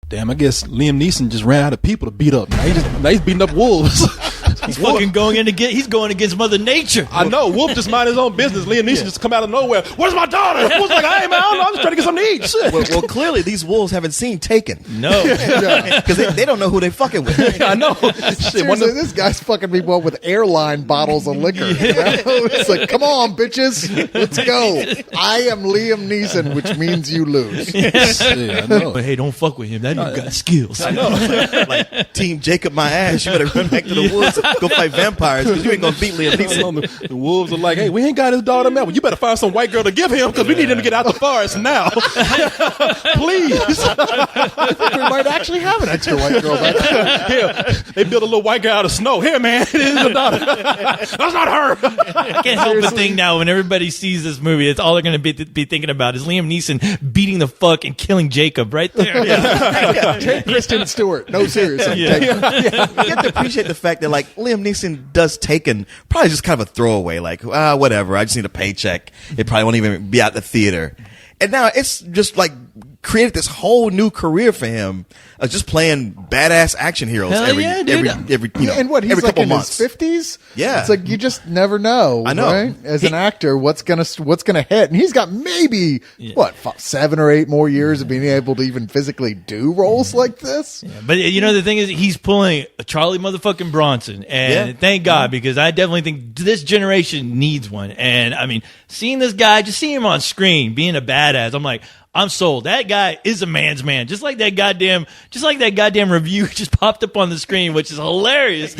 Damn, I guess Liam Neeson just ran out of people to beat up. Now he's beating up wolves. He's fucking he's going against Mother Nature. I know. Wolf just mind his own business. Liam Neeson just come out of nowhere. Where's my daughter? Wolf's like, hey, man, I don't know. I'm just trying to get something to eat. Shit. Well, clearly these wolves haven't seen Taken. No. Because they don't know who they fucking with. I know. Seriously, this guy's fucking people up with airline bottles of liquor. You know? It's like, come on, bitches. Let's go. I am Liam Neeson, which means you lose. Yeah, I know. But hey, don't fuck with him. That dude got skills. I know. Like, Team Jacob my ass. You better run back to the woods and go fight vampires because you ain't going to beat Liam Neeson. The wolves are like, hey, we ain't got his daughter, man. Well, you better find some white girl to give him because we need him to get out the forest now. Please. We might actually have an extra white girl back there. Here, they built a little white girl out of snow. Here, man, it is your daughter. That's not her. I can't help but think now when everybody sees this movie, it's all they're going to be thinking about is Liam Neeson beating the fuck and killing Jacob right there. Take Kristen Stewart. No, seriously. You have to appreciate the fact that like Liam Neeson does Taken probably just kind of a throwaway, like whatever. I just need a paycheck. It probably won't even be at the theater. And now it's just like created this whole new career for him, just playing badass action heroes every and what, he's every like couple in months. his 50s? Yeah. It's like you just never know. I know. Right? As an actor, what's gonna hit? And he's got maybe 7 or 8 more years of being able to even physically do roles like this. Yeah, but you know the thing is, he's pulling a Charlie motherfucking Bronson, and thank God, because I definitely think this generation needs one. And I mean, seeing this guy, just seeing him on screen being a badass, I'm like, I'm sold. That guy is a man's man. Just like that goddamn review just popped up on the screen, which is hilarious.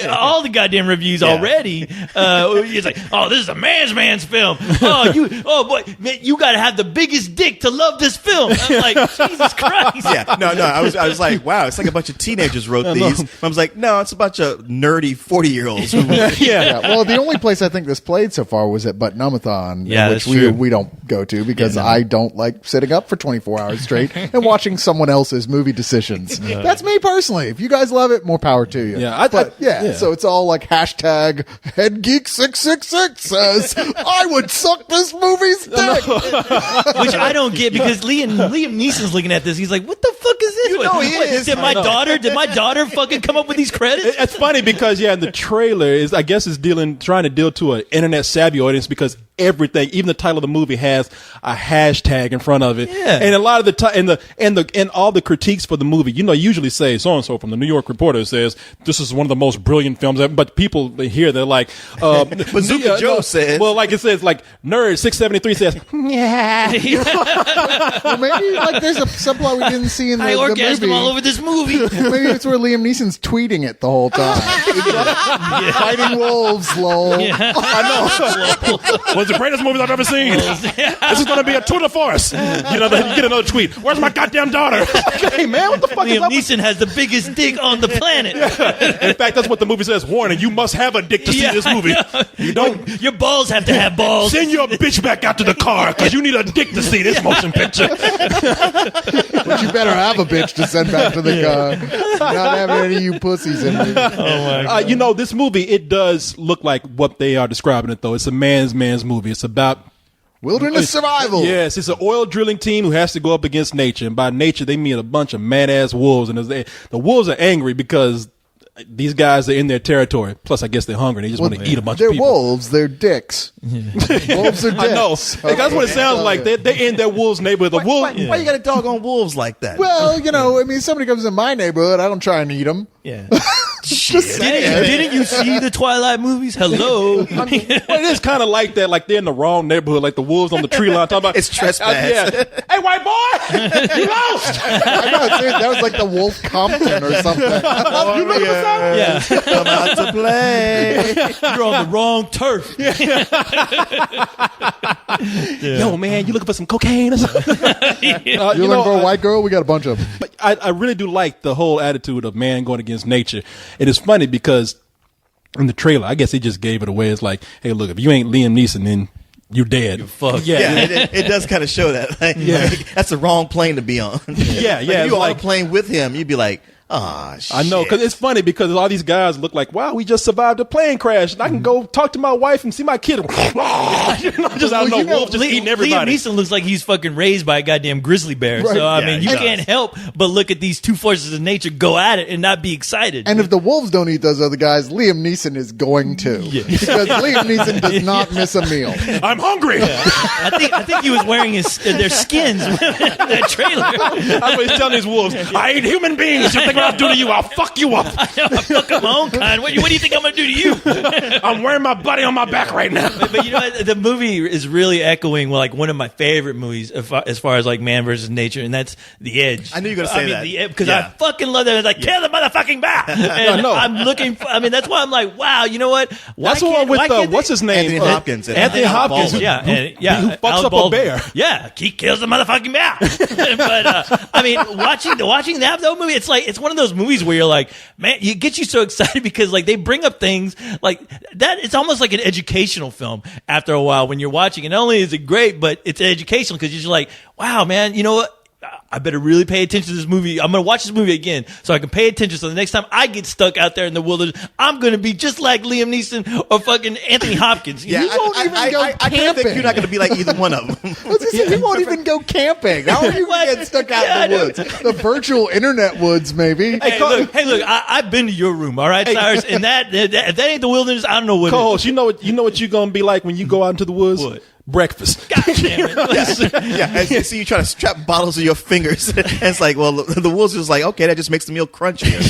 All the goddamn reviews already. It's like, oh, this is a man's film. Oh boy, man, you got to have the biggest dick to love this film. I'm like, Jesus Christ. Yeah, no. I was like, wow, it's like a bunch of teenagers wrote these. I was like, no, it's a bunch of nerdy 40-year-olds. Yeah. Well, the only place I think this played so far was at Butt-Nummathon, which we don't go to because I don't like sitting up for 24 hours straight and watching someone else's movie decisions. That's me personally. If you guys love it, more power to you. So it's all like hashtag HeadGeek666 says, I would suck this movie's dick. Which I don't get because Liam Neeson's looking at this. He's like, what the fuck is this? You know he is. Did my daughter fucking come up with these credits? It's funny because the trailer is, I guess, trying to deal to an internet savvy audience because everything, even the title of the movie has a hashtag in front of it. Yeah. And a lot of the and all the critiques for the movie, usually say so and so from the New York Reporter says this is one of the most brilliant films ever. But people here, they're like, Bazooka Joe says, well, like it says, like Nerd 673 says, yeah. Well, maybe like there's a subplot we didn't see in the orgasmed movie. all over this movie. Maybe it's where Liam Neeson's tweeting it the whole time. Fighting wolves, lol. I know. One of the greatest movies I've ever seen. This is going to be a tour de force. You get another tweet. Where's my goddamn daughter? Hey, man, what the fuck Liam is Neeson has the biggest dick on the planet. In fact, that's what the movie says. Warning, you must have a dick to see this movie. You don't. Your balls have to have balls. Send your bitch back out to the car because you need a dick to see this motion picture. But you better have a bitch to send back to the car. Not having any of you pussies in me. Oh my God. This movie, it does look like what they are describing it, though. It's a man's movie. It's about wilderness survival. Yes, it's an oil drilling team who has to go up against nature. And by nature, they mean a bunch of mad-ass wolves. And the wolves are angry because these guys are in their territory. Plus, I guess they're hungry. They just want to eat a bunch of people. They're wolves. They're dicks. Wolves are dicks. I know. That's what it sounds like. They're in their wolves' neighborhood. Why you got a dog on wolves like that? Well, somebody comes in my neighborhood, I don't try and eat them. Yeah. Just Didn't you see the Twilight movies? Hello. Well, it is kind of like that. Like they're in the wrong neighborhood. Like the wolves on the tree line. Talking about it's trespass. Hey, white boy, you lost. I know. That was like the Wolf Compton or something. You looking for something? Yeah. Come out to play. You're on the wrong turf. Yo, man, you looking for some cocaine or something? You looking for a white girl? We got a bunch of them. But I really do like the whole attitude of man going against nature. And it's funny because in the trailer, I guess he just gave it away. It's like, hey, look, if you ain't Liam Neeson, then you're dead. You're fucked. Yeah, it does kind of show that. Like, that's the wrong plane to be on. Yeah. If you it's on like, a plane with him, you'd be like, I know, because it's funny because a lot of these guys look like, wow, we just survived a plane crash, and I can go talk to my wife and see my kid. Wolf just eating everybody. Liam Neeson looks like he's fucking raised by a goddamn grizzly bear. Right. So I mean, you can't help but look at these two forces of nature go at it and not be excited. And if the wolves don't eat those other guys, Liam Neeson is going to, because Liam Neeson does not miss a meal. I'm hungry. I think he was wearing their skins in that trailer. That's what he's telling these wolves. I eat human beings. You think what I'll do to you? I'll fuck you up. I'll fuck up my own kind. What do you think I'm going to do to you? I'm wearing my buddy on my back right now. But you know what? The movie is really echoing like one of my favorite movies as far as like man versus nature, and that's The Edge. I knew you were going to say that. Because I fucking love that. It's like, kill the motherfucking bear. And I'm looking for, that's why I'm like, wow, you know what? That's the one with, what's his name? Anthony Hopkins. Anthony Hopkins. Who fucks up a bear. Yeah, he kills the motherfucking bear. But watching that though movie, it's one of those movies where you're like, man, it gets you so excited because like they bring up things like that. It's almost like an educational film after a while when you're watching. And not only is it great, but it's educational because you're just like, wow, man, you know what? I better really pay attention to this movie. I'm going to watch this movie again so I can pay attention. So the next time I get stuck out there in the wilderness, I'm going to be just like Liam Neeson or fucking Anthony Hopkins. Yeah, You won't even go I camping. think you're not going to be like either one of them. You won't even go camping. How are you going to get stuck out in the woods? The virtual internet woods, maybe. Hey, look, I've been to your room, all right, Cyrus? And if that ain't the wilderness, I don't know what Co-host, it is. you know what you're going to be like when you go out into the woods? What? Breakfast. God damn it. Yeah, so you try to strap bottles to your fingers. And it's like, well, the wolves is like, okay, that just makes the meal crunchier.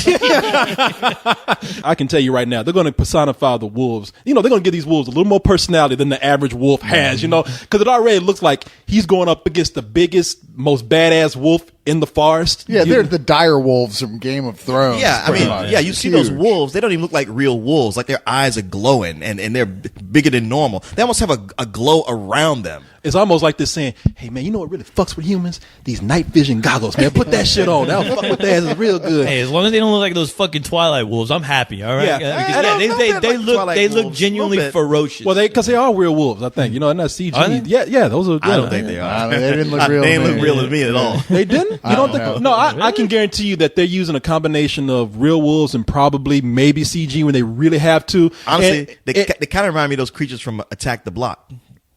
I can tell you right now, they're going to personify the wolves. They're going to give these wolves a little more personality than the average wolf has, because it already looks like he's going up against the biggest, most badass wolf in the forest. Yeah, they're the dire wolves from Game of Thrones. Yeah, you see those wolves, they don't even look like real wolves. Like their eyes are glowing and they're bigger than normal. They almost have a glow around them. It's almost like this saying, hey, man, you know what really fucks with humans? These night vision goggles, man. Put that shit on. That'll fuck with their ass real good. Hey, as long as they don't look like those fucking Twilight wolves, I'm happy, all right? Yeah. They look genuinely ferocious. Well, because they are real wolves, I think. Not CG. Yeah, those are. I don't think they are. They didn't look real. They didn't look real to me at all. They didn't? You don't think? No, I can guarantee you that they're using a combination of real wolves and probably maybe CG when they really have to. Honestly, they kind of remind me of those creatures from Attack the Block.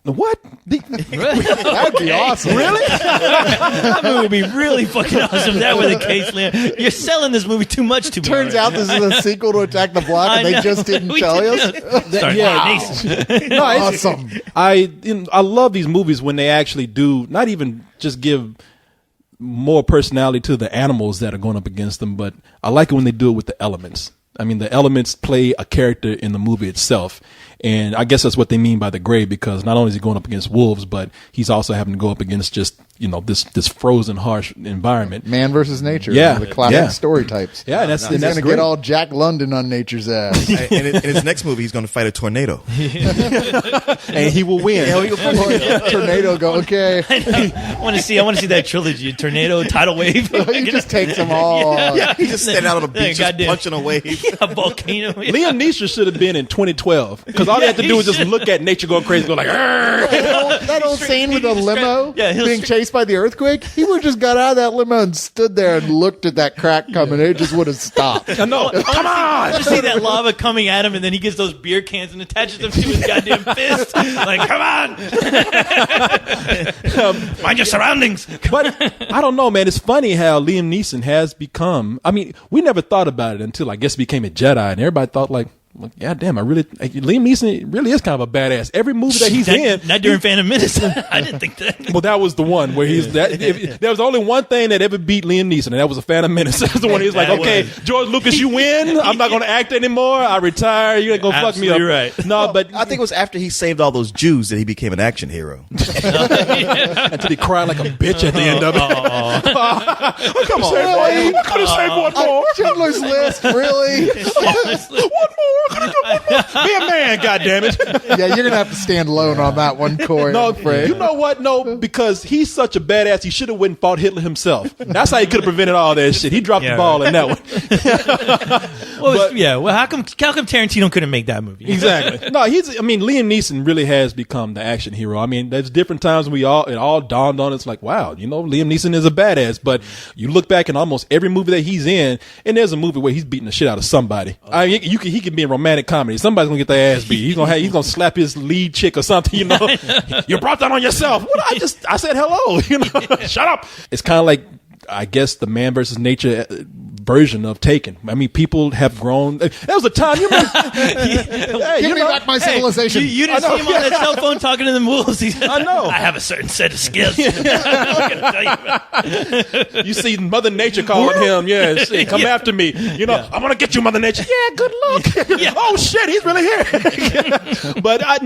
What? That'd be awesome. Really? That movie would be really fucking awesome if that were the case, Liam. You're selling this movie too much to me. Turns out this is a sequel to Attack the Block, and they just didn't tell us. No, Awesome. I love these movies when they actually do not even just give more personality to the animals that are going up against them, but I like it when they do it with the elements. I mean, the elements play a character in the movie itself. And I guess that's what they mean by the gray, because not only is he going up against wolves, but he's also having to go up against just, this frozen, harsh environment. Man versus nature. Yeah. The classic story types. Yeah, he's going to get all Jack London on nature's ass. And in his next movie, he's going to fight a tornado. And he will win. Tornado go, okay. I want to see that trilogy, Tornado, Tidal Wave. He just takes them all. Yeah, he's just standing out on a beach just punching a wave. A volcano. Liam Neeson should have been in 2012, because all they had to do was just look at nature going crazy, go like, that old scene with the limo being chased by the earthquake, he would have just got out of that limo and stood there and looked at that crack coming. It just would have stopped. No, come on! You see that lava coming at him, and then he gets those beer cans and attaches them to his goddamn fist. Like, come on! Mind your surroundings. But I don't know, man. It's funny how Liam Neeson has become. I mean, we never thought about it until I guess he became a Jedi, and everybody thought like, yeah, damn, Liam Neeson really is kind of a badass. Every movie that he's in. Not during Phantom Menace. I didn't think that. Well, that was the one where there was only one thing that ever beat Liam Neeson, and that was a Phantom Menace. That's the one he's like, okay, George Lucas, you win. I'm not going to act anymore. I retire. You're going to go fuck me up. Right. No, but I think it was after he saved all those Jews that he became an action hero. Until he cried like a bitch at the end of it. Come on, I could have saved one more. Schindler's List, really? One more. Be a man, goddammit. Yeah, you're gonna have to stand alone on that one, Corey. No, I'm afraid. you know what? No, because he's such a badass. He should have went and fought Hitler himself. That's how he could have prevented all that shit. He dropped the ball in that one. Well, how come Tarantino couldn't make that movie? Exactly. No, Liam Neeson really has become the action hero. I mean, there's different times it all dawned on us like, wow, Liam Neeson is a badass. But you look back in almost every movie that he's in, and there's a movie where he's beating the shit out of somebody. I mean, he could be in romantic comedy. Somebody's gonna get their ass beat. He's gonna slap his lead chick or something. You brought that on yourself. What? I said hello. Shut up. It's kind of like, I guess, the man versus nature version of Taken. I mean, people have grown. There was a time, you remember? Give me back my civilization. You didn't see him on that cell phone talking to the wolves. I know. I have a certain set of skills. I'm not gonna tell you about. You see Mother Nature calling him. Yeah, shit, come after me. I'm gonna get you, Mother Nature. Yeah, good luck. Yeah. Oh shit, he's really here. But I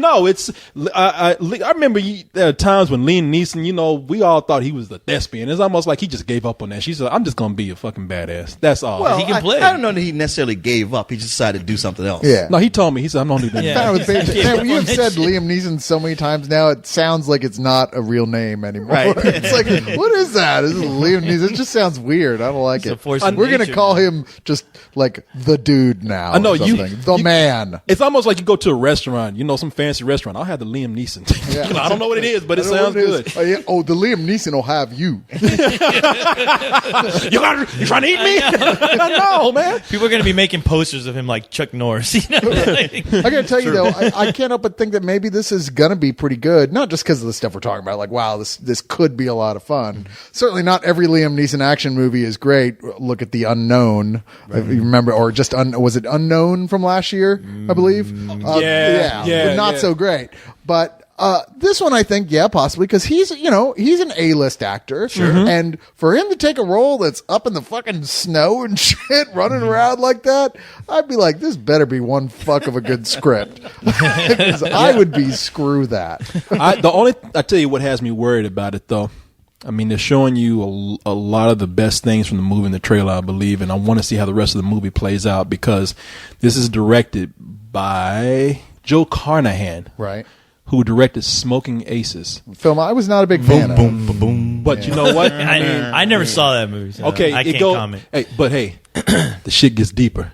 remember there are times when Liam Neeson, we all thought he was the thespian. It's almost like he just gave up on that. She said, "I'm just gonna be a fucking badass." That's all. Well, he can play. I don't know that he necessarily gave up. He just decided to do something else. Yeah. No, he told me. He said, "I'm gonna do that." Yeah. Man, you've said Liam Neeson so many times now, it sounds like it's not a real name anymore. Right. It's like, what is that? This is Liam Neeson. It just sounds weird. I don't like It's a it. force of We're going to nature, call man. him just like the dude now. I know, or something. The man. It's almost like you go to a restaurant, some fancy restaurant. I'll have the Liam Neeson. Yeah. I don't know what it is, but it I don't know sounds what it good. is. The Liam Neeson will have you. You trying to eat me? No, man. People are going to be making posters of him like Chuck Norris. I got to tell you though, I can't help but think that maybe this is going to be pretty good. Not just because of the stuff we're talking about. Like, wow, this could be a lot of fun. Certainly not every Liam Neeson action movie is great. Look at The Unknown, if you remember, or just was it Unknown from last year? I believe. Yeah, but not so great. But this one, I think, possibly, because he's an A-list actor, and for him to take a role that's up in the fucking snow and shit, running around like that, I'd be like, this better be one fuck of a good script, because I would be screw that. I tell you what has me worried about it though. I mean, they're showing you a lot of the best things from the movie in the trailer, I believe, and I want to see how the rest of the movie plays out because this is directed by Joe Carnahan, Right. who directed Smoking Aces. Film I was not a big fan of. But you know what? I never saw that movie. So Okay, I can't comment. Hey, the shit gets deeper.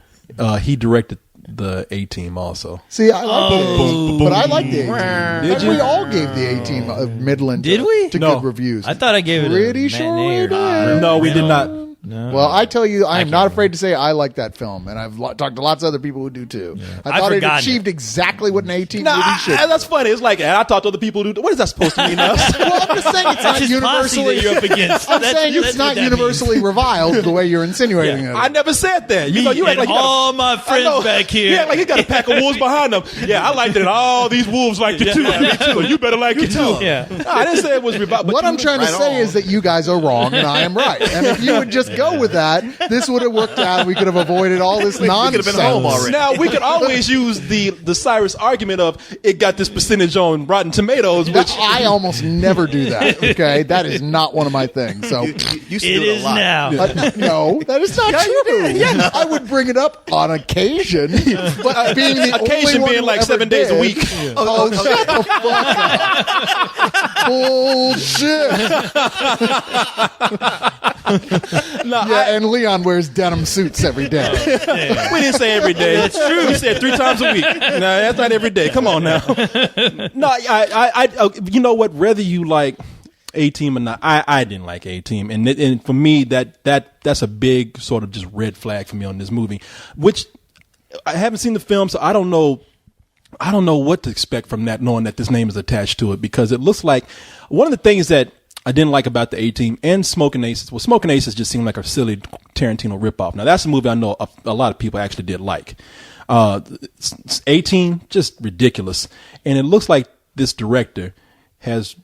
He directed the A-Team also. See, I like the A-Team, but I like the A-Team. Did you? We all gave the A-Team a Midland Did we? to No. good reviews. I thought I gave it Pretty a sure matinee we or high. did. No, we did not. No. Well, I tell you, I am can't not afraid to say I like that film, and I've talked to lots of other people who do too. I I've thought it forgotten achieved exactly what an A-Team No, movie should. that's funny. It's like I talked to other people who do. What is that supposed to mean? Us? Well, I'm just saying it's not That's his posse that universally. you're up against. I'm That's- saying that's it's what not that universally reviled the way you're insinuating it. I never said that. You means. act And like you got all my I friends know. back here. Yeah, like he got a pack of wolves behind him. Yeah, I liked it. All these wolves liked it too. So you better like it too. Yeah. No, I didn't say it was revival. What I'm trying to say is that you guys are wrong and I am right. And if you would just go with that, this would have worked out. We could have avoided all this nonsense. been home already. Now we could always use the Cyrus argument of it got this percentage on Rotten Tomatoes, which I almost never do that. Okay, that is not one of my things. So You used to It do it is a lot. now. no, that is not true. Yeah, I would bring it up on occasion, but being the occasion only one being who like ever 7 days a did- week. Oh, shut the fuck up! Bullshit. No, Yeah, and Leon wears denim suits every day. we didn't say every day. That's true. We said 3 times a week. No, that's not every day. Come on now. No, I you know what? Whether you like A-Team or not, I didn't like A-Team, and for me that's a big sort of just red flag for me on this movie. Which I haven't seen the film, so I don't know what to expect from that, knowing that this name is attached to it, because it looks like one of the things that I didn't like about the A-Team and Smoking Aces. Well, Smoking Aces just seemed like a silly Tarantino ripoff. Now that's a movie I know a lot of people actually did like. A-Team, just ridiculous. And it looks like this director has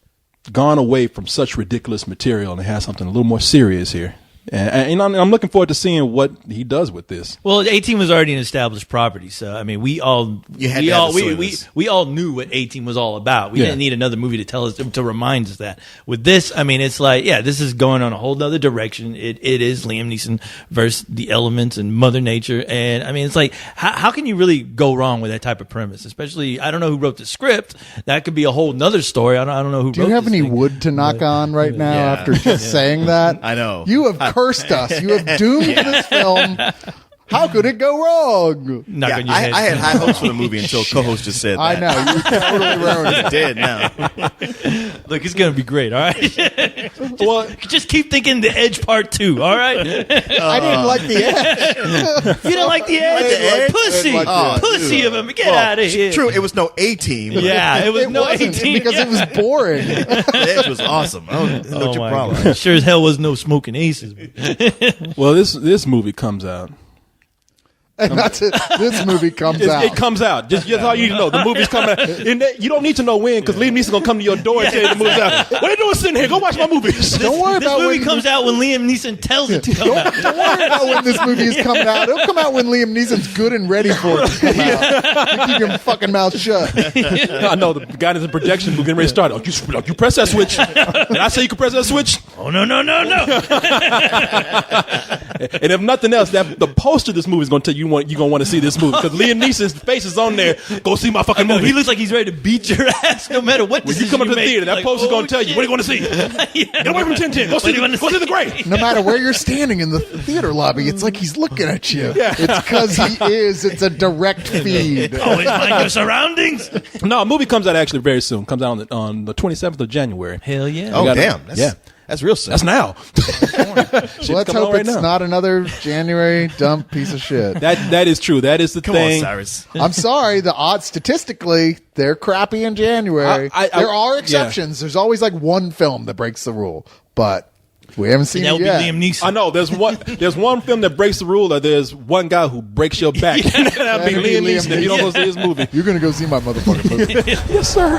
gone away from such ridiculous material and has something a little more serious here. And I'm looking forward to seeing what he does with this. Well, 18 was already an established property, so I mean, we all knew what 18 was all about. We didn't need another movie to tell us to remind us that. With this, I mean, it's like, this is going on a whole other direction. It is Liam Neeson versus the elements and Mother Nature, and I mean, it's like, how can you really go wrong with that type of premise? Especially, I don't know who wrote the script. That could be a whole nother story. I don't know who. Do you have any wood to knock on right now after just saying that? I know you have cursed us. You have doomed this film. How could it go wrong? I had high hopes for the movie until co-host just said that. I know. You totally ruined it. Did now. Look, it's going to be great, all right? Well, just keep thinking The Edge Part 2, all right? I didn't like The Edge. You don't like The Edge? Pussy. Pussy of him. Get out of here. True, it was no A-Team. Yeah, it was no wasn't, A-Team. because it was boring. The Edge was awesome. What's your problem? God. Sure as hell was no Smoking Aces. well, this movie comes out. And that's it. This movie comes out. It comes out. Just all you need to know. The movie's coming out. And you don't need to know when, because Liam Neeson's going to come to your door and tell you the movie's out. What are you doing sitting here? Go watch my movies. Don't worry about this movie comes out when Liam Neeson tells it to come out. Don't worry about when this movie is coming out. It'll come out when Liam Neeson's good and ready for it to come out. You keep your fucking mouth shut. I know. The guy in the projection booth getting ready to start. You press that switch. Did I say you can press that switch? Oh, no. And if nothing else, the poster of this movie is going to tell you you're going to want to see this movie, because Liam Neeson's face is on there. Go see my fucking movie. He looks like he's ready to beat your ass no matter what. When you come up to the theater, that poster's going to tell you, what are you going to see? Get away from 1010. Go see the Great. No matter where you're standing in the theater lobby, it's like he's looking at you. Yeah. It's because he is. It's a direct feed. Always mind your surroundings. No, a movie comes out actually very soon. Comes out on the 27th of January. Hell yeah. Oh, damn. That's real soon. That's now. So let's hope it's not another January dump piece of shit. That is true. That is the thing. Come on, Cyrus. I'm sorry. The odds statistically, they're crappy in January. There are exceptions. There's always like one film that breaks the rule, but we haven't seen that it would yet. be Liam Neeson. I know. There's one film that breaks the rule, or there's one guy who breaks your back. That'd be Liam Neeson if you don't go see his movie. You're going to go see my motherfucking movie. Yes, sir.